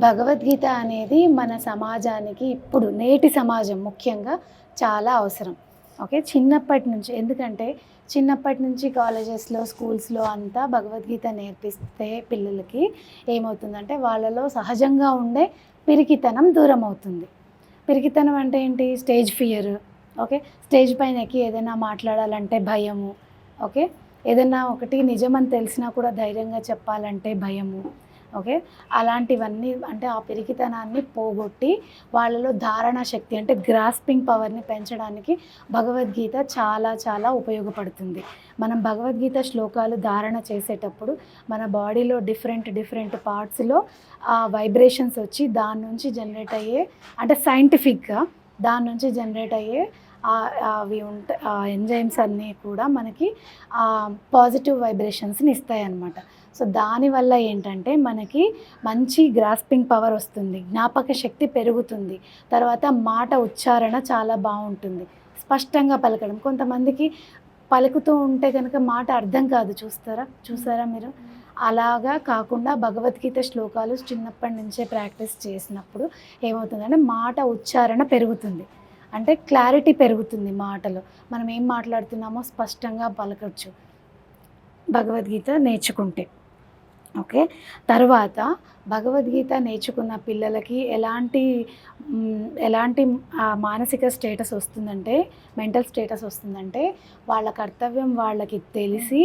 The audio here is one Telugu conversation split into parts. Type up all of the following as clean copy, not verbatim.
భగవద్గీత అనేది మన సమాజానికి ఇప్పుడు నేటి సమాజం ముఖ్యంగా చాలా అవసరం. ఓకే. చిన్నప్పటి నుంచి, ఎందుకంటే చిన్నప్పటి నుంచి కాలేజెస్లో స్కూల్స్లో అంతా భగవద్గీత నేర్పిస్తే పిల్లలకి ఏమవుతుందంటే వాళ్ళలో సహజంగా ఉండే పిరికితనం దూరం అవుతుంది. పిరికితనం అంటే ఏంటి? Stage fear. ఓకే. స్టేజ్ పైన ఎక్కి ఏదైనా మాట్లాడాలంటే భయము. ఓకే. ఏదైనా ఒకటి నిజమని తెలిసినా కూడా ధైర్యంగా చెప్పాలంటే భయము. ఓకే. అలాంటివన్నీ అంటే ఆ పిరికితనాన్ని పోగొట్టి వాళ్ళలో ధారణ శక్తి అంటే గ్రాస్పింగ్ పవర్ని పెంచడానికి భగవద్గీత చాలా చాలా ఉపయోగపడుతుంది. మనం భగవద్గీత శ్లోకాలు ధారణ చేసేటప్పుడు మన బాడీలో డిఫరెంట్ పార్ట్స్లో ఆ వైబ్రేషన్స్ వచ్చి దాని నుంచి జనరేట్ అయ్యే, అంటే సైంటిఫిక్గా దాని నుంచి జనరేట్ అయ్యే అవి ఉంటాయి, ఆ ఎంజైమ్స్ అన్నీ కూడా మనకి పాజిటివ్ వైబ్రేషన్స్ని ఇస్తాయి అన్నమాట. సో దానివల్ల ఏంటంటే మనకి మంచి గ్రాస్పింగ్ పవర్ వస్తుంది, జ్ఞాపక శక్తి పెరుగుతుంది, తర్వాత మాట ఉచ్చారణ చాలా బాగుంటుంది, స్పష్టంగా పలకడం. కొంతమందికి పలుకుతూ ఉంటే కనుక మాట అర్థం కాదు, చూసారా మీరు? అలాగా కాకుండా భగవద్గీత శ్లోకాలు చిన్నప్పటి నుంచే ప్రాక్టీస్ చేసినప్పుడు ఏమవుతుందంటే మాట ఉచ్చారణ పెరుగుతుంది, అంటే క్లారిటీ పెరుగుతుంది మాటలో. మనం ఏం మాట్లాడుతున్నామో స్పష్టంగా పలకచ్చు భగవద్గీత నేర్చుకుంటే. ఓకే. తర్వాత భగవద్గీత నేర్చుకున్న పిల్లలకి ఎలాంటి మానసిక స్టేటస్ వస్తుందంటే, మెంటల్ స్టేటస్ వస్తుందంటే వాళ్ళ కర్తవ్యం వాళ్ళకి తెలిసి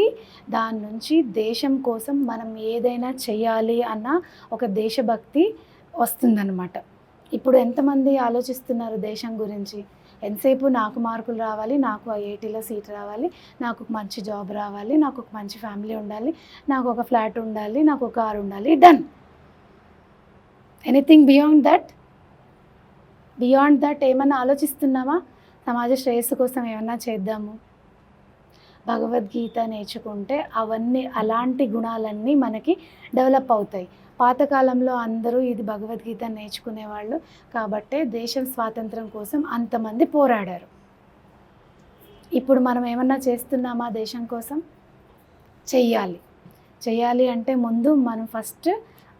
దాని నుంచి దేశం కోసం మనం ఏదైనా చెయ్యాలి అన్న ఒక దేశభక్తి వస్తుందన్నమాట. ఇప్పుడు ఎంతమంది ఆలోచిస్తున్నారు దేశం గురించి? ఎంతసేపు నాకు మార్కులు రావాలి, నాకు ఐఐటీలో సీట్ రావాలి, నాకు ఒక మంచి జాబ్ రావాలి, నాకు ఒక మంచి ఫ్యామిలీ ఉండాలి, నాకు ఒక ఫ్లాట్ ఉండాలి, నాకు ఒక కారు ఉండాలి, డన్. ఎనీథింగ్ బియాండ్ దట్ ఏమన్నా ఆలోచిస్తున్నామా? సమాజ శ్రేయస్సు కోసం ఏమన్నా చేద్దాము. భగవద్గీత నేర్చుకుంటే అలాంటి గుణాలన్నీ మనకి డెవలప్ అవుతాయి. పాతకాలంలో అందరూ ఇది భగవద్గీత నేర్చుకునేవాళ్ళు కాబట్టే దేశం స్వాతంత్రం కోసం అంతమంది పోరాడారు. ఇప్పుడు మనం ఏమన్నా చేస్తున్నామా దేశం కోసం? చెయ్యాలి అంటే ముందు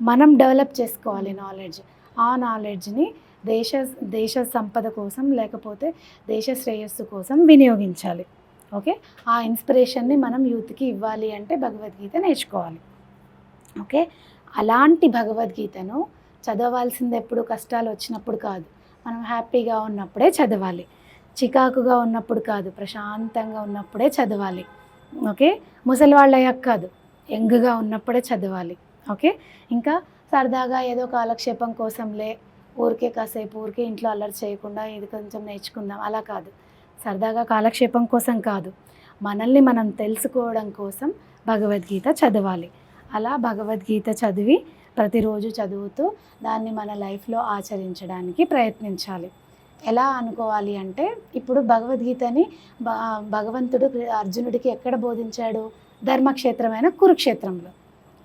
మనం డెవలప్ చేసుకోవాలి నాలెడ్జ్. ఆ నాలెడ్జ్ని దేశ సంపద కోసం లేకపోతే దేశ శ్రేయస్సు కోసం వినియోగించాలి. ఓకే. ఆ ఇన్స్పిరేషన్ని మనం యూత్కి ఇవ్వాలి అంటే భగవద్గీత నేర్చుకోవాలి. ఓకే. అలాంటి భగవద్గీతను చదవాల్సింది ఎప్పుడు కష్టాలు వచ్చినప్పుడు కాదు, మనం హ్యాపీగా ఉన్నప్పుడే చదవాలి. చికాకుగా ఉన్నప్పుడు కాదు, ప్రశాంతంగా ఉన్నప్పుడే చదవాలి. ఓకే. ముసలి వాళ్ళ అయ్యాక కాదు, యంగ్గా ఉన్నప్పుడే చదవాలి. ఓకే. ఇంకా సరదాగా ఏదో కాలక్షేపం కోసంలే ఊరికే ఇంట్లో అల్లరి చేయకుండా ఇది కొంచెం నేర్చుకుందాం అలా కాదు. సరదాగా కాలక్షేపం కోసం కాదు, మనల్ని మనం తెలుసుకోవడం కోసం భగవద్గీత చదవాలి. అలా భగవద్గీత చదివి ప్రతిరోజు చదువుతూ దాన్ని మన లైఫ్లో ఆచరించడానికి ప్రయత్నించాలి. ఎలా అనుకోవాలి అంటే, ఇప్పుడు భగవద్గీతని భగవంతుడు అర్జునుడికి ఎక్కడ బోధించాడు? ధర్మక్షేత్రమైన కురుక్షేత్రంలో,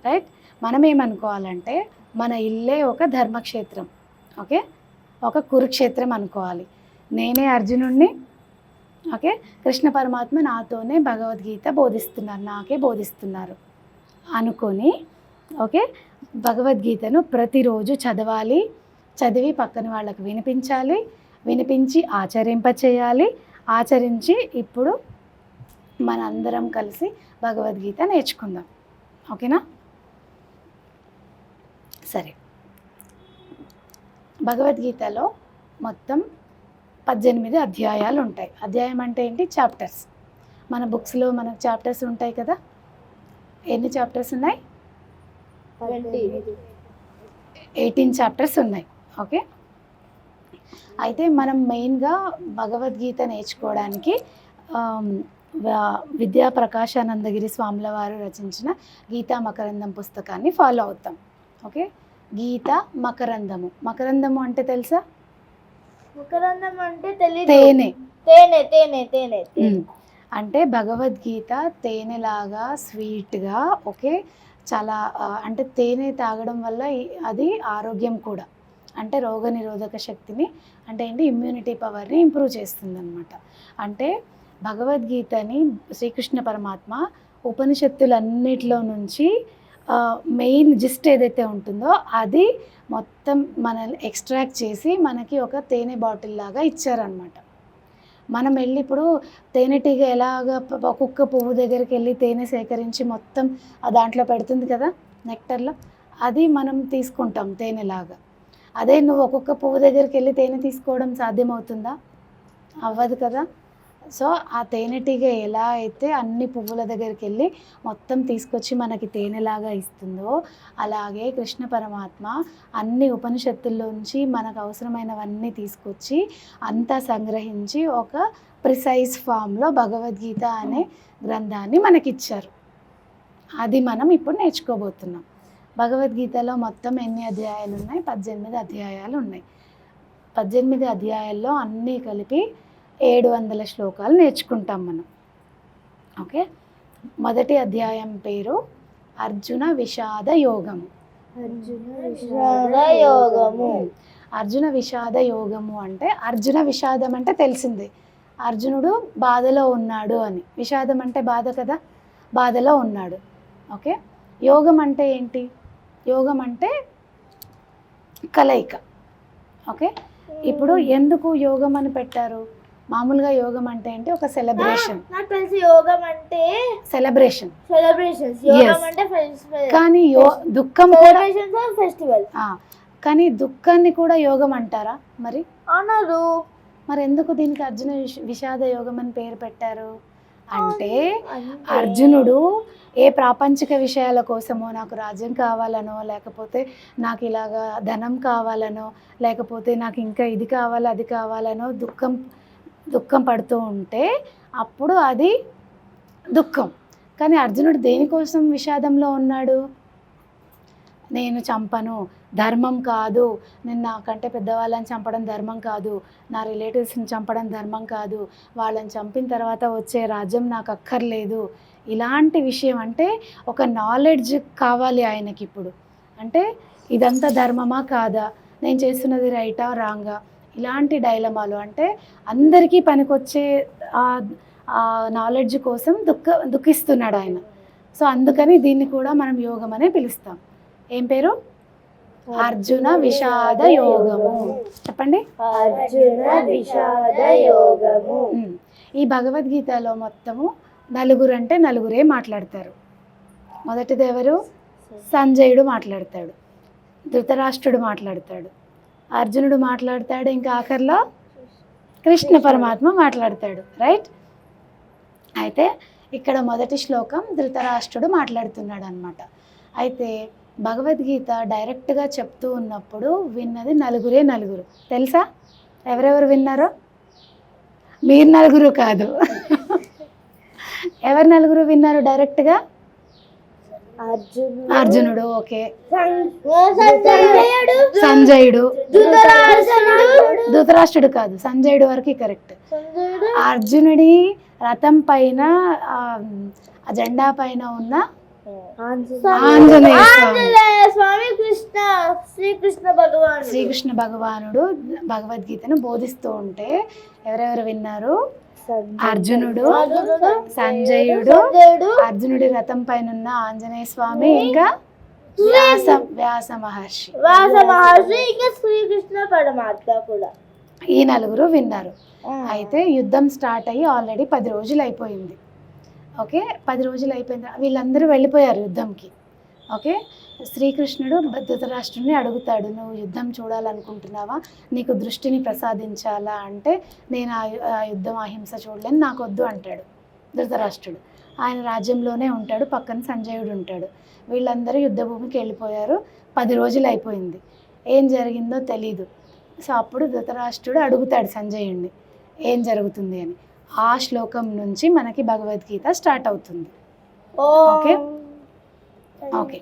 రైట్? మనం ఏమనుకోవాలంటే మన ఇల్లే ఒక ధర్మక్షేత్రం. ఓకే. ఒక కురుక్షేత్రం అనుకోవాలి. నేనే అర్జునుడిని. ఓకే. కృష్ణ పరమాత్మ నాతోనే భగవద్గీత బోధిస్తున్నారు, నాకే బోధిస్తున్నారు అనుకొని, ఓకే, భగవద్గీతను ప్రతిరోజు చదవాలి. చదివి పక్కన వాళ్ళకి వినిపించి ఆచరింపచేయాలి. ఆచరించి ఇప్పుడు మనందరం కలిసి భగవద్గీత నేర్చుకుందాం. ఓకేనా? సరే. భగవద్గీతలో మొత్తం 18 అధ్యాయాలు ఉంటాయి. అధ్యాయం అంటే ఏంటి? చాప్టర్స్. మన బుక్స్లో మనకు చాప్టర్స్ ఉంటాయి కదా. ఎన్ని చాప్టర్స్ ఉన్నాయి? 18 చాప్టర్స్ ఉన్నాయి. ఓకే. అయితే మనం మెయిన్గా భగవద్గీత నేర్చుకోవడానికి విద్యా ప్రకాశానందగిరి స్వాముల వారు రచించిన గీతా మకరందం పుస్తకాన్ని ఫాలో అవుతాం. ఓకే. గీత మకరందము అంటే తెలుసా? మకరందం అంటే తెలీదు. తేనె. అంటే భగవద్గీత తేనెలాగా స్వీట్గా, ఓకే, చాలా అంటే తేనె తాగడం వల్ల అది ఆరోగ్యం కూడా, అంటే రోగనిరోధక శక్తిని, అంటే ఏంటి, ఇమ్యూనిటీ పవర్ని ఇంప్రూవ్ చేస్తుంది అనమాట. అంటే భగవద్గీతని శ్రీకృష్ణ పరమాత్మ ఉపనిషత్తులన్నిటిలో నుంచి మెయిన్ జిస్ట్ ఏదైతే ఉంటుందో అది మొత్తం మనల్ని ఎక్స్ట్రాక్ట్ చేసి మనకి ఒక తేనె బాటిల్ లాగా ఇచ్చారనమాట. మనం వెళ్ళి ఇప్పుడు తేనెటీగ ఎలాగ ఒక్కొక్క పువ్వు దగ్గరికి వెళ్ళి తేనె సేకరించి మొత్తం దాంట్లో పెడుతుంది కదా నెక్టర్లో, అది మనం తీసుకుంటాం తేనెలాగా. అదే నువ్వు ఒక్కొక్క పువ్వు దగ్గరికి వెళ్ళి తేనె తీసుకోవడం సాధ్యమవుతుందా? అవ్వదు కదా. సో ఆ తేనెటీగ ఎలా అయితే అన్ని పువ్వుల దగ్గరికి వెళ్ళి మొత్తం తీసుకొచ్చి మనకి తేనెలాగా ఇస్తుందో, అలాగే కృష్ణ పరమాత్మ అన్ని ఉపనిషత్తుల్లోంచి మనకు అవసరమైనవన్నీ తీసుకొచ్చి అంతా సంగ్రహించి ఒక ప్రిసైజ్ ఫామ్లో భగవద్గీత అనే గ్రంథాన్ని మనకిచ్చారు. అది మనం ఇప్పుడు నేర్చుకోబోతున్నాం. భగవద్గీతలో మొత్తం ఎన్ని అధ్యాయాలు ఉన్నాయి? 18 అధ్యాయాలు ఉన్నాయి. 18 అధ్యాయాల్లో అన్నీ కలిపి 700 శ్లోకాలు నేర్చుకుంటాం మనం. ఓకే, మొదటి అధ్యాయం పేరు అర్జున విషాద యోగము. అర్జున విషాద యోగము అంటే, అర్జున విషాదం అంటే తెలిసిందే, అర్జునుడు బాధలో ఉన్నాడు అని. విషాదం అంటే బాధ కదా, బాధలో ఉన్నాడు. ఓకే, యోగం అంటే ఏంటి? యోగం అంటే కలయిక. ఓకే, ఇప్పుడు ఎందుకు యోగం అని పెట్టారు? మామూలుగా యోగం అంటే ఏంటి? ఒక సెలబ్రేషన్. నాకు తెలిసి యోగం అంటే సెలబ్రేషన్. యోగం అంటే కానీ దుఃఖం కూడా ఫెస్టివల్. కానీ దుఃఖాన్ని కూడా యోగం అంటారా మరి? అనరు. మరి ఎందుకు దీనికి అర్జున విషాద యోగం అని పేరు పెట్టారు అంటే, అర్జునుడు ఏ ప్రాపంచిక విషయాల కోసమో, నాకు రాజ్యం కావాలనో, లేకపోతే నాకు ఇలాగా ధనం కావాలనో, లేకపోతే నాకు ఇంకా ఇది కావాలి అది కావాలనో దుఃఖం పడుతూ ఉంటే అప్పుడు అది దుఃఖం. కానీ అర్జునుడు దేనికోసం విషాదంలో ఉన్నాడు? నేను చంపను, ధర్మం కాదు, నేను నాకంటే పెద్దవాళ్ళని చంపడం ధర్మం కాదు, నా రిలేటివ్స్ని చంపడం ధర్మం కాదు, వాళ్ళని చంపిన తర్వాత వచ్చే రాజ్యం నాకు అక్కర్లేదు. ఇలాంటి విషయం అంటే ఒక నాలెడ్జ్ కావాలి ఆయనకి ఇప్పుడు. అంటే ఇదంతా ధర్మమా కాదా, నేను చేస్తున్నది రైటా రాంగా, ఇలాంటి డైలమాలు. అంటే అందరికీ పనికొచ్చే ఆ నాలెడ్జ్ కోసం దుఃఖిస్తున్నాడు ఆయన. సో అందుకని దీన్ని కూడా మనం యోగం అనే పిలుస్తాం. ఏం పేరు? అర్జున విషాద యోగము. చెప్పండి. అర్జున విషాద యోగము. ఈ భగవద్గీతలో మొత్తము నలుగురు అంటే నలుగురే మాట్లాడతారు. మొదటిది ఎవరు? సంజయుడు మాట్లాడతాడు, ధృతరాష్ట్రుడు మాట్లాడతాడు, అర్జునుడు మాట్లాడతాడు, ఇంకా ఆఖరిలో కృష్ణ పరమాత్మ మాట్లాడతాడు. రైట్. అయితే ఇక్కడ మొదటి శ్లోకం ధృతరాష్ట్రుడు మాట్లాడుతున్నాడు అనమాట. అయితే భగవద్గీత డైరెక్ట్గా చెప్తూ ఉన్నప్పుడు విన్నది నలుగురే నలుగురు. తెలుసా ఎవరెవరు విన్నారో? మీరు నలుగురు కాదు. ఎవరు నలుగురు విన్నారు డైరెక్ట్గా? అర్జునుడు, ఓకే, సంజయుడు, ధృతరాష్ట్రుడు కాదు, సంజయుడు వరకు కరెక్ట్. అర్జునుడి రథం పైన జెండా పైన ఉన్న ఆంజనేయ స్వామి శ్రీకృష్ణ భగవానుడు భగవద్గీతను బోధిస్తూ ఉంటే ఎవరెవరు విన్నారు? అర్జునుడు, సంజయుడు, అర్జునుడి రథం పైన ఉన్న ఆంజనేయ స్వామి, ఇంకా వ్యాస మహర్షి, ఇంకా శ్రీకృష్ణ పరమాత్మ కూడా. ఈ నలుగురు విన్నారు. అయితే యుద్ధం స్టార్ట్ అయ్యి ఆల్రెడీ 10 రోజులు అయిపోయింది. ఓకే, 10 రోజులు అయిపోయింది, వీళ్ళందరూ వెళ్ళిపోయారు యుద్ధంకి. ఓకే, శ్రీకృష్ణుడు ధృతరాష్ట్రుడిని అడుగుతాడు, నువ్వు యుద్ధం చూడాలనుకుంటున్నావా, నీకు దృష్టిని ప్రసాదించాలా అంటే, నేను ఆ యుద్ధం అహింస చూడలేను, నాకు వద్దు అంటాడు ధృతరాష్ట్రుడు. ఆయన రాజ్యంలోనే ఉంటాడు, పక్కన సంజయుడు ఉంటాడు. వీళ్ళందరూ యుద్ధభూమికి వెళ్ళిపోయారు. 10 రోజులు అయిపోయింది, ఏం జరిగిందో తెలీదు. సో అప్పుడు ధృతరాష్ట్రుడు అడుగుతాడు సంజయుడిని ఏం జరుగుతుంది అని. ఆ శ్లోకం నుంచి మనకి భగవద్గీత స్టార్ట్ అవుతుంది. Okay okay,